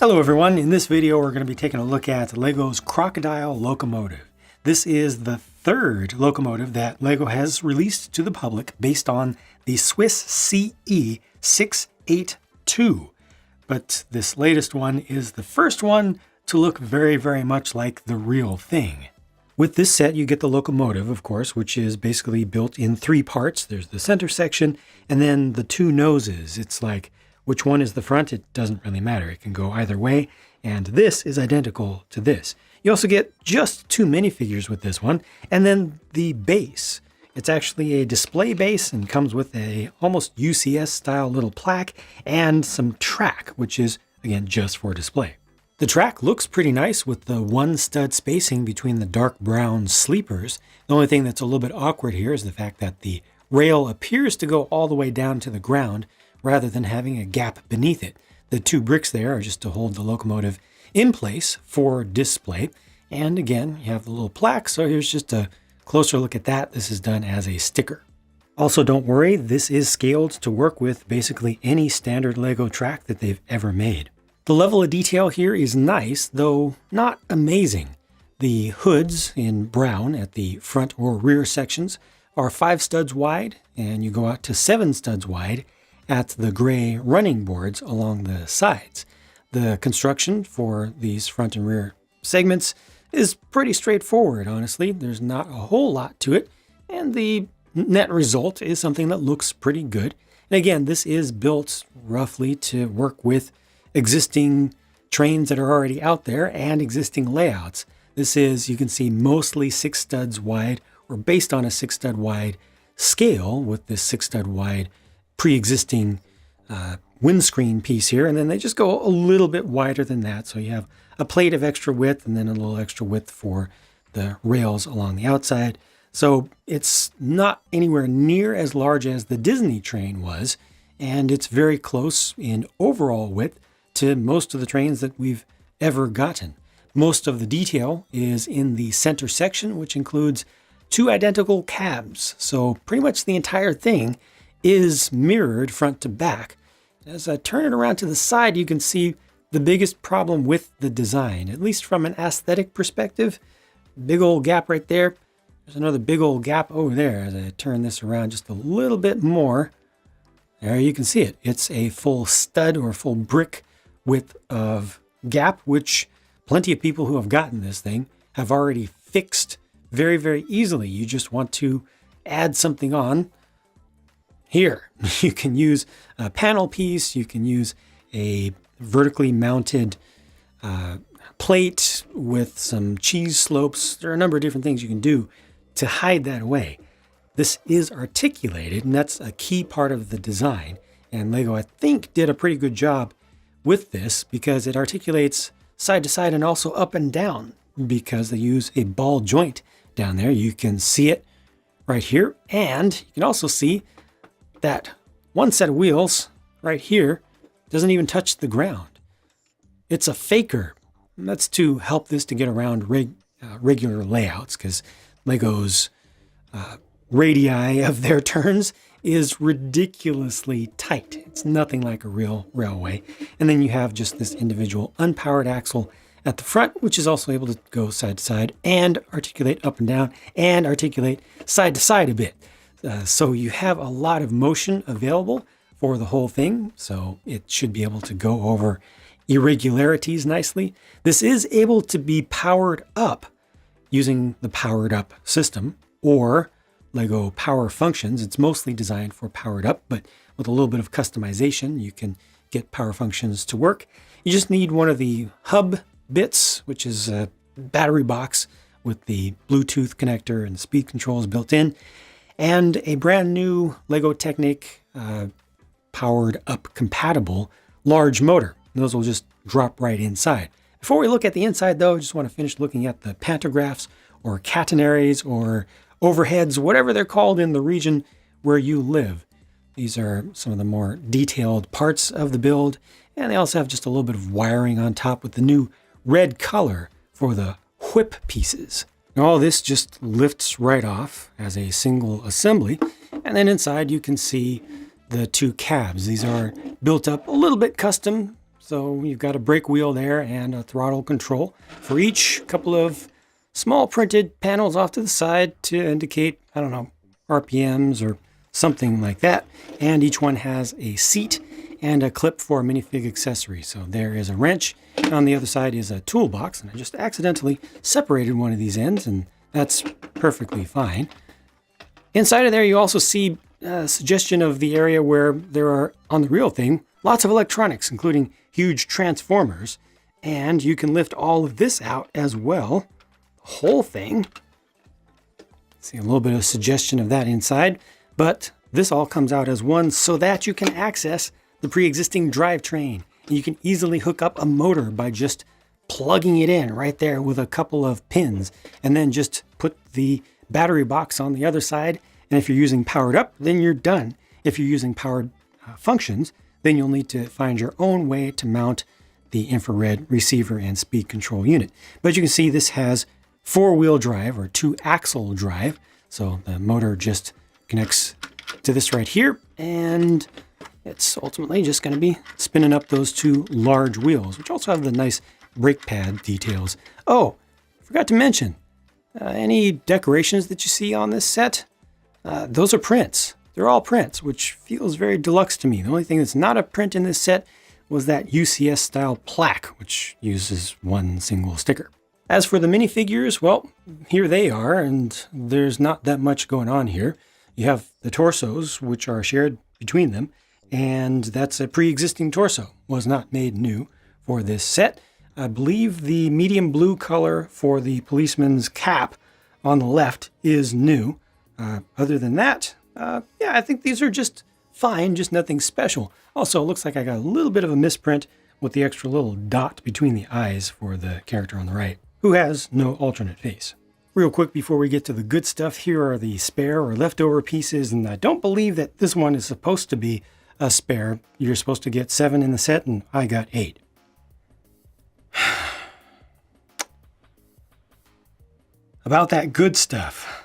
Hello everyone, in this video we're going to be taking a look at LEGO's Crocodile Locomotive. This is the third locomotive that LEGO has released to the public based on the Swiss CE 682. But this latest one is the first one to look very much like the real thing. With this set you get the locomotive, of course, which is basically built in three parts. There's the center section and then the two noses. It's like which one is the front, it doesn't really matter. It can go either way, and this is identical to this. You also get just two minifigures with this one, and then the base. It's actually a display base and comes with a almost UCS style little plaque and some track, which is, again, just for display. The track looks pretty nice with the one stud spacing between the dark brown sleepers. The only thing that's a little bit awkward here is the fact that the rail appears to go all the way down to the ground, rather than having a gap beneath it. The two bricks there are just to hold the locomotive in place for display. And again, you have the little plaque, so here's just a closer look at that. This is done as a sticker. Also, don't worry, this is scaled to work with basically any standard LEGO track that they've ever made. The level of detail here is nice, though not amazing. The hoods in brown at the front or rear sections are 5 studs wide, and you go out to 7 studs wide at the gray running boards along the sides. The construction for these front and rear segments is pretty straightforward, honestly. There's not a whole lot to it, and the net result is something that looks pretty good. And again, this is built roughly to work with existing trains that are already out there and existing layouts. This is, you can see, mostly 6 studs wide, or based on a 6 stud wide scale with this 6 stud wide pre-existing windscreen piece here, and then they just go a little bit wider than that. So you have a plate of extra width and then a little extra width for the rails along the outside. So it's not anywhere near as large as the Disney train was, and it's very close in overall width to most of the trains that we've ever gotten. Most of the detail is in the center section, which includes 2 identical cabs. So pretty much the entire thing is mirrored front to back. As I turn it around to the side, you can see the biggest problem with the design, at least from an aesthetic perspective. Big old gap right there. There's another big old gap over there. As I turn this around just a little bit more, there you can see it. It's a full stud or full brick width of gap, which plenty of people who have gotten this thing have already fixed very easily. You just want to add something on. Here, you can use a panel piece, you can use a vertically mounted plate with some cheese slopes. There are a number of different things you can do to hide that away. This is articulated, and that's a key part of the design. And LEGO, I think, did a pretty good job with this because it articulates side to side and also up and down because they use a ball joint down there. You can see it right here, and you can also see that one set of wheels right here doesn't even touch the ground. It's a faker. And that's to help this to get around regular layouts, because LEGO's radii of their turns is ridiculously tight. It's nothing like a real railway. And then you have just this individual unpowered axle at the front, which is also able to go side to side and articulate up and down and articulate side to side a bit. So you have a lot of motion available for the whole thing, so it should be able to go over irregularities nicely. This is able to be powered up using the powered up system or LEGO Power Functions. It's mostly designed for powered up, but with a little bit of customization, you can get Power Functions to work. You just need one of the hub bits, which is a battery box with the Bluetooth connector and speed controls built in, and a brand new LEGO Technic powered up compatible large motor. Those will just drop right inside. Before we look at the inside though, I just want to finish looking at the pantographs or catenaries or overheads, whatever they're called in the region where you live. These are some of the more detailed parts of the build, and they also have just a little bit of wiring on top with the new red color for the whip pieces. Now, all this just lifts right off as a single assembly, and then inside you can see the 2 cabs. These are built up a little bit custom, So you've got a brake wheel there and a throttle control. For each, couple of small printed panels off to the side to indicate, I don't know, RPMs or something like that. And each one has a seat and a clip for a minifig accessory. So there is a wrench. On the other side is a toolbox, and I just accidentally separated one of these ends, and that's perfectly fine. Inside of there, you also see a suggestion of the area where there are, on the real thing, lots of electronics, including huge transformers. And you can lift all of this out as well. The whole thing. See a little bit of suggestion of that inside, but this all comes out as one so that you can access the pre-existing drivetrain. You can easily hook up a motor by just plugging it in right there with a couple of pins, and then just put the battery box on the other side. And if you're using powered up, then you're done. If you're using powered functions, then you'll need to find your own way to mount the infrared receiver and speed control unit. But you can see this has 4-wheel drive or 2-axle drive. So the motor just connects to this right here, and it's ultimately just going to be spinning up those 2 large wheels, which also have the nice brake pad details. Oh, forgot to mention, any decorations that you see on this set, those are prints. They're all prints, which feels very deluxe to me. The only thing that's not a print in this set was that UCS style plaque, which uses one single sticker. As for the minifigures, well, here they are, and there's not that much going on here. You have the torsos, which are shared between them, and that's a pre-existing torso, was not made new for this set. I believe the medium blue color for the policeman's cap on the left is new. Other than that, yeah, I think these are just fine, just nothing special. Also, it looks like I got a little bit of a misprint with the extra little dot between the eyes for the character on the right, who has no alternate face. Real quick before we get to the good stuff, here are the spare or leftover pieces, and I don't believe that this one is supposed to be a spare. You're supposed to get 7 in the set, and I got 8. About that good stuff.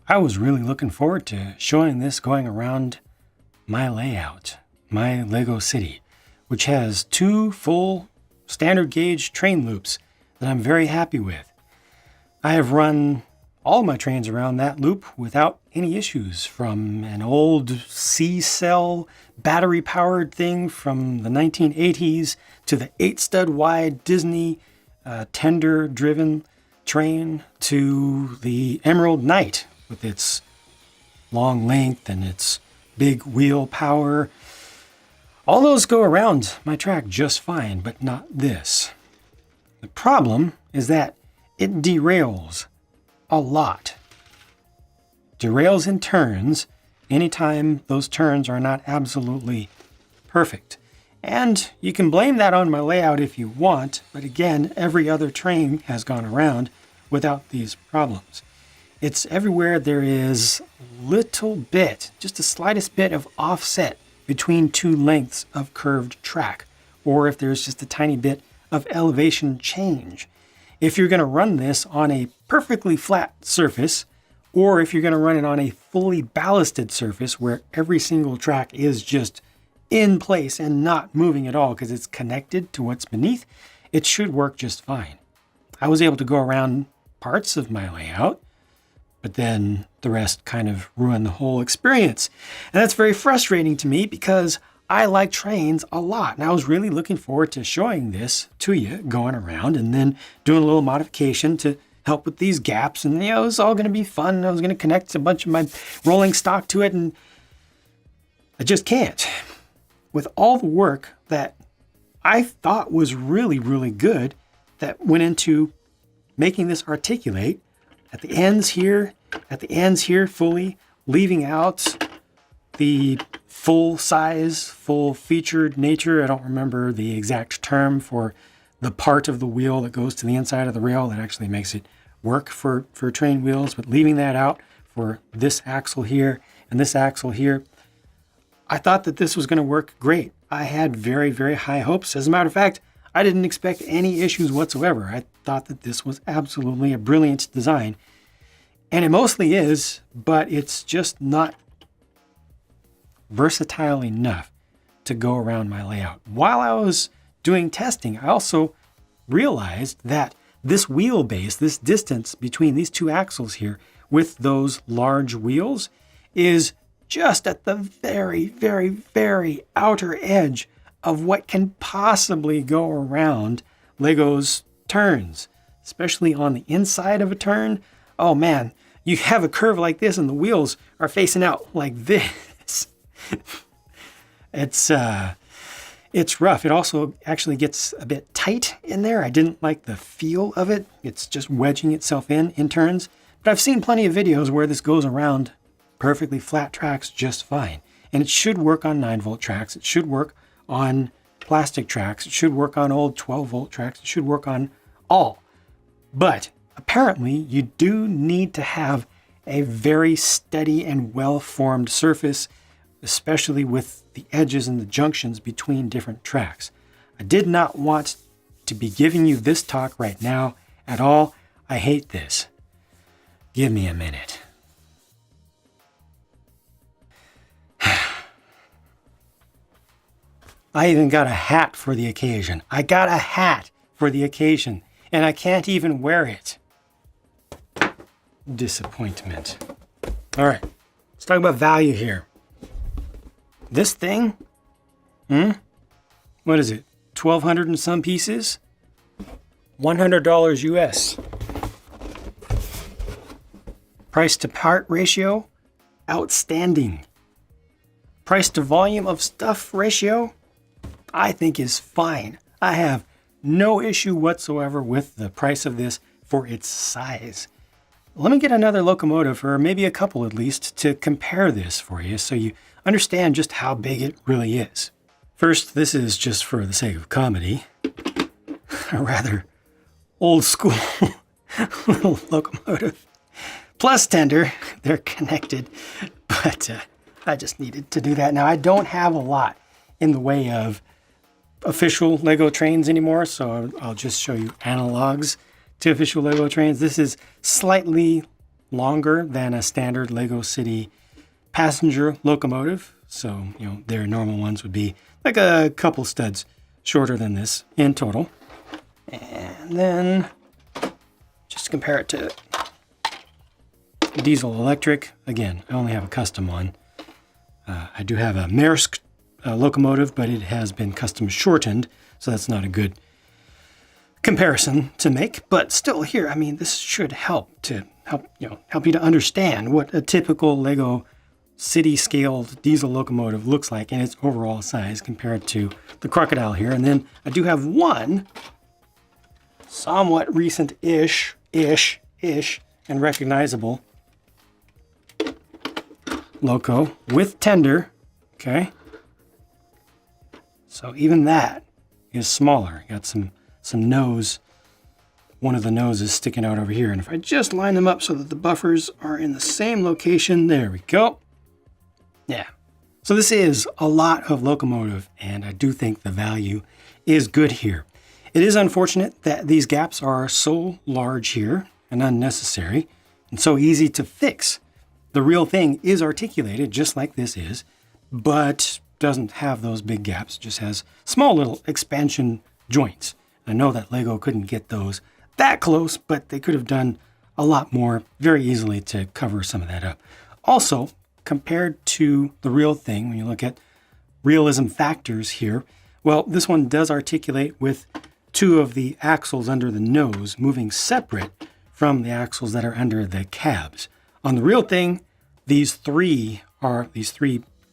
I was really looking forward to showing this going around my layout, my Lego City, which has 2 full standard gauge train loops that I'm very happy with. I have run all my trains around that loop without any issues, from an old C-cell battery-powered thing from the 1980s to the 8-stud wide Disney tender-driven train to the Emerald Knight with its long length and its big wheel power. All those go around my track just fine, but not this. The problem is that it derails a lot. Derails in turns anytime those turns are not absolutely perfect. And you can blame that on my layout if you want, but again, every other train has gone around without these problems. It's everywhere there is a little bit, just the slightest bit of offset between 2 lengths of curved track, or if there's just a tiny bit of elevation change. If you're going to run this on a perfectly flat surface, or if you're going to run it on a fully ballasted surface where every single track is just in place and not moving at all because it's connected to what's beneath, it should work just fine. I was able to go around parts of my layout, but then the rest kind of ruined the whole experience. And that's very frustrating to me because I like trains a lot. And I was really looking forward to showing this to you going around and then doing a little modification to help with these gaps. And it was all going to be fun. I was going to connect a bunch of my rolling stock to it, and I just can't. With all the work that I thought was really, really good that went into making this articulate at the ends here, fully leaving out the full size, full featured nature. I don't remember the exact term for the part of the wheel that goes to the inside of the rail that actually makes it work for train wheels, but leaving that out for this axle here and this axle here, I thought that this was going to work great. I had very, very high hopes. As a matter of fact, I didn't expect any issues whatsoever. I thought that this was absolutely a brilliant design. And it mostly is, but it's just not versatile enough to go around my layout. While I was doing testing, I also realized that this wheelbase, this distance between these two axles here with those large wheels is just at the very, very, very outer edge of what can possibly go around Lego's turns, especially on the inside of a turn. Oh man, you have a curve like this and the wheels are facing out like this. It's rough. It also actually gets a bit tight in there. I didn't like the feel of it. It's just wedging itself in turns. But I've seen plenty of videos where this goes around perfectly flat tracks just fine. And it should work on 9-volt tracks. It should work on plastic tracks. It should work on old 12-volt tracks. It should work on all. But apparently you do need to have a very steady and well-formed surface, especially with the edges and the junctions between different tracks. I did not want to be giving you this talk right now at all. I hate this. Give me a minute. I even got a hat for the occasion. I got a hat for the occasion, and I can't even wear it. Disappointment. All right, let's talk about value here. This thing, what is it? 1,200 and some pieces? $100 US. Price to part ratio, outstanding. Price to volume of stuff ratio, I think is fine. I have no issue whatsoever with the price of this for its size. Let me get another locomotive, or maybe a couple at least, to compare this for you so you understand just how big it really is. First, this is just for the sake of comedy, a rather old school little locomotive. Plus tender, they're connected, but I just needed to do that. Now, I don't have a lot in the way of official Lego trains anymore, so I'll just show you analogs to official Lego trains. This is slightly longer than a standard Lego City passenger locomotive. So, their normal ones would be like a couple studs shorter than this in total. And then just to compare it to diesel electric, again, I only have a custom one. I do have a Maersk locomotive, but it has been custom shortened, so that's not a good comparison to make. But still, here, I mean, this should help you to understand what a typical Lego city-scaled diesel locomotive looks like in its overall size compared to the Crocodile here. And then I do have one somewhat recent-ish, and recognizable loco with tender, okay? So even that is smaller. Got some nose. One of the noses sticking out over here. And if I just line them up so that the buffers are in the same location, there we go. Yeah. So this is a lot of locomotive, and I do think the value is good here. It is unfortunate that these gaps are so large here and unnecessary and so easy to fix. The real thing is articulated just like this is, but doesn't have those big gaps, just has small little expansion joints. I know that Lego couldn't get those that close, but they could have done a lot more very easily to cover some of that up. Also, compared to the real thing, when you look at realism factors here, well, this one does articulate with two of the axles under the nose moving separate from the axles that are under the cabs. On the real thing, these three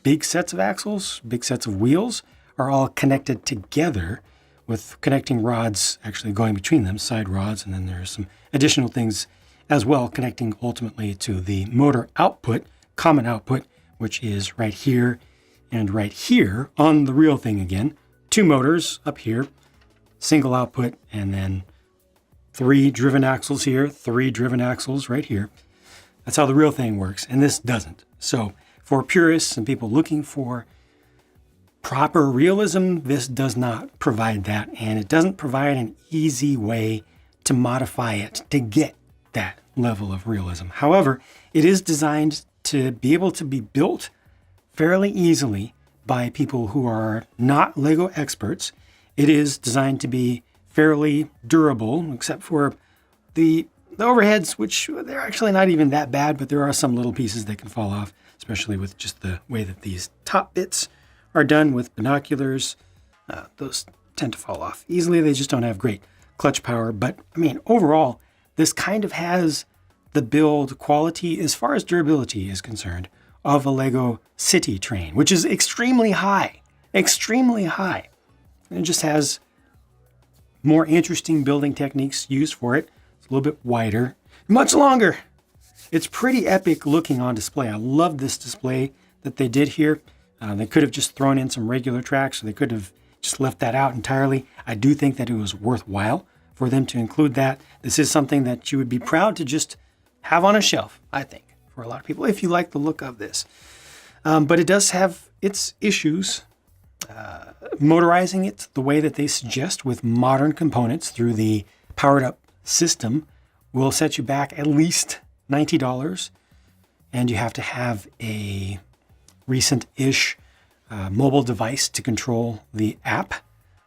big sets of axles, big sets of wheels, are all connected together with connecting rods actually going between them, side rods, and then there's some additional things as well connecting ultimately to the motor output, common output, which is right here and right here on the real thing again. Two motors up here, single output, and then 3 driven axles here, 3 driven axles right here. That's how the real thing works, and this doesn't. So for purists and people looking for proper realism, this does not provide that, and it doesn't provide an easy way to modify it to get that level of realism. However, it is designed to be able to be built fairly easily by people who are not Lego experts. It is designed to be fairly durable, except for the overheads, which they're actually not even that bad, but there are some little pieces that can fall off, especially with just the way that these top bits are done with binoculars. Those tend to fall off easily. They just don't have great clutch power. But I mean, overall, this kind of has the build quality, as far as durability is concerned, of a Lego City train, which is extremely high, extremely high. And it just has more interesting building techniques used for it. It's a little bit wider, much longer. It's pretty epic looking on display. I love this display that they did here. They could have just thrown in some regular tracks, or they could have just left that out entirely. I do think that it was worthwhile for them to include that. This is something that you would be proud to just have on a shelf, I think, for a lot of people, if you like the look of this. But it does have its issues. Motorizing it the way that they suggest with modern components through the powered up system will set you back at least $90. And you have to have a recent-ish mobile device to control the app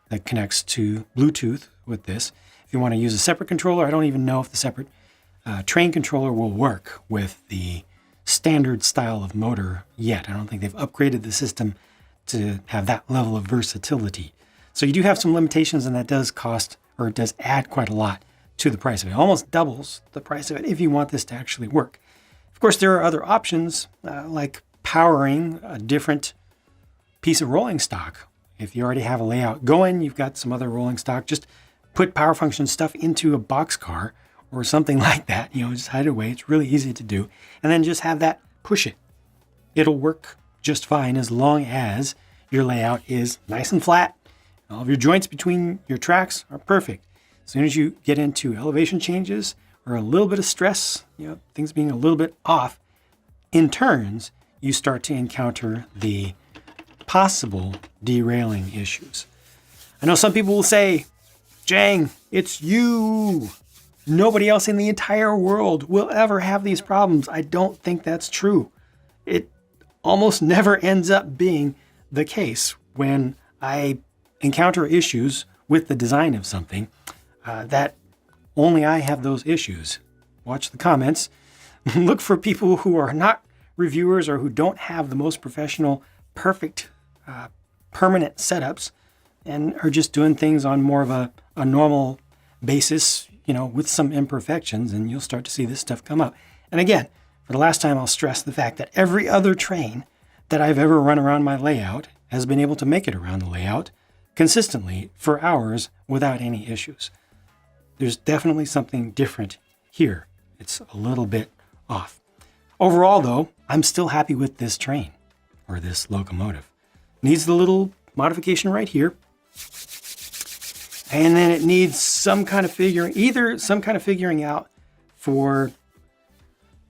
that connects to Bluetooth with this. If you want to use a separate controller, I don't even know if the separate train controller will work with the standard style of motor yet. I don't think they've upgraded the system to have that level of versatility. So you do have some limitations, and that does cost, or it does add quite a lot to the price of it. It almost doubles the price of it if you want this to actually work. Of course, there are other options like powering a different piece of rolling stock. If you already have a layout going, you've got some other rolling stock, just put power function stuff into a boxcar or something like that. Just hide it away. It's really easy to do. And then just have that push it. It'll work just fine as long as your layout is nice and flat. All of your joints between your tracks are perfect. As soon as you get into elevation changes or a little bit of stress, things being a little bit off, in turns, you start to encounter the possible derailing issues. I know some people will say, Jang, it's you. Nobody else in the entire world will ever have these problems. I don't think that's true. It almost never ends up being the case when I encounter issues with the design of something that only I have those issues. Watch the comments. Look for people who are not reviewers or who don't have the most professional, perfect, permanent setups and are just doing things on more of a normal basis, with some imperfections, and you'll start to see this stuff come up. And again, for the last time, I'll stress the fact that every other train that I've ever run around my layout has been able to make it around the layout consistently for hours without any issues. There's definitely something different here. It's a little bit off. Overall, though, I'm still happy with this train, or this locomotive. Needs the little modification right here. And then it needs some kind of figuring out for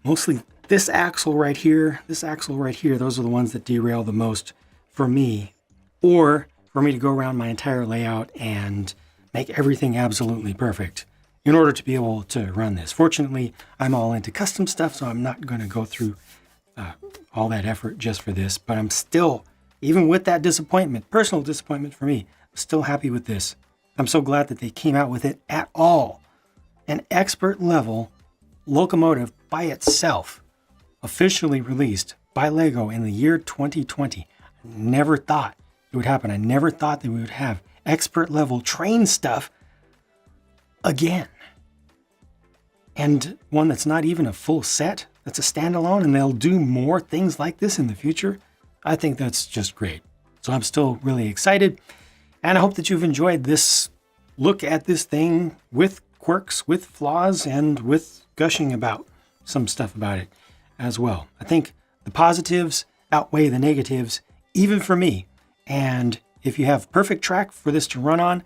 mostly this axle right here, those are the ones that derail the most for me, or for me to go around my entire layout and make everything absolutely perfect in order to be able to run this. Fortunately, I'm all into custom stuff, so I'm not going to go through all that effort just for this, but I'm still, even with that disappointment, personal disappointment for me, I'm still happy with this. I'm so glad that they came out with it at all. An expert level locomotive by itself, officially released by Lego in the year 2020. I never thought it would happen. I never thought that we would have expert level train stuff again. And one that's not even a full set, that's a standalone, and they'll do more things like this in the future. I think that's just great. So I'm still really excited. And I hope that you've enjoyed this look at this thing with quirks, with flaws, and with gushing about some stuff about it as well. I think the positives outweigh the negatives, even for me. And if you have perfect track for this to run on,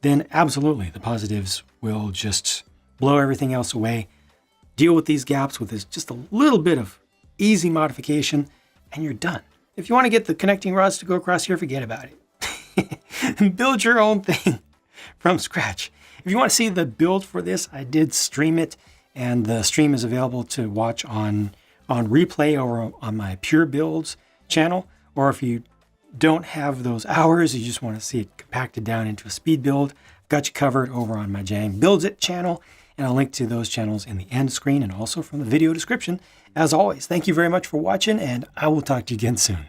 then absolutely the positives will just blow everything else away. Deal with these gaps with just a little bit of easy modification, and you're done. If you want to get the connecting rods to go across here, forget about it. Build your own thing from scratch. If you want to see the build for this, I did stream it, and the stream is available to watch on replay over on my Pure Builds channel. Or if you don't have those hours, you just want to see it compacted down into a speed build, I've got you covered over on my JANG Builds It channel, and I'll link to those channels in the end screen and also from the video description. As always, thank you very much for watching, and I will talk to you again soon.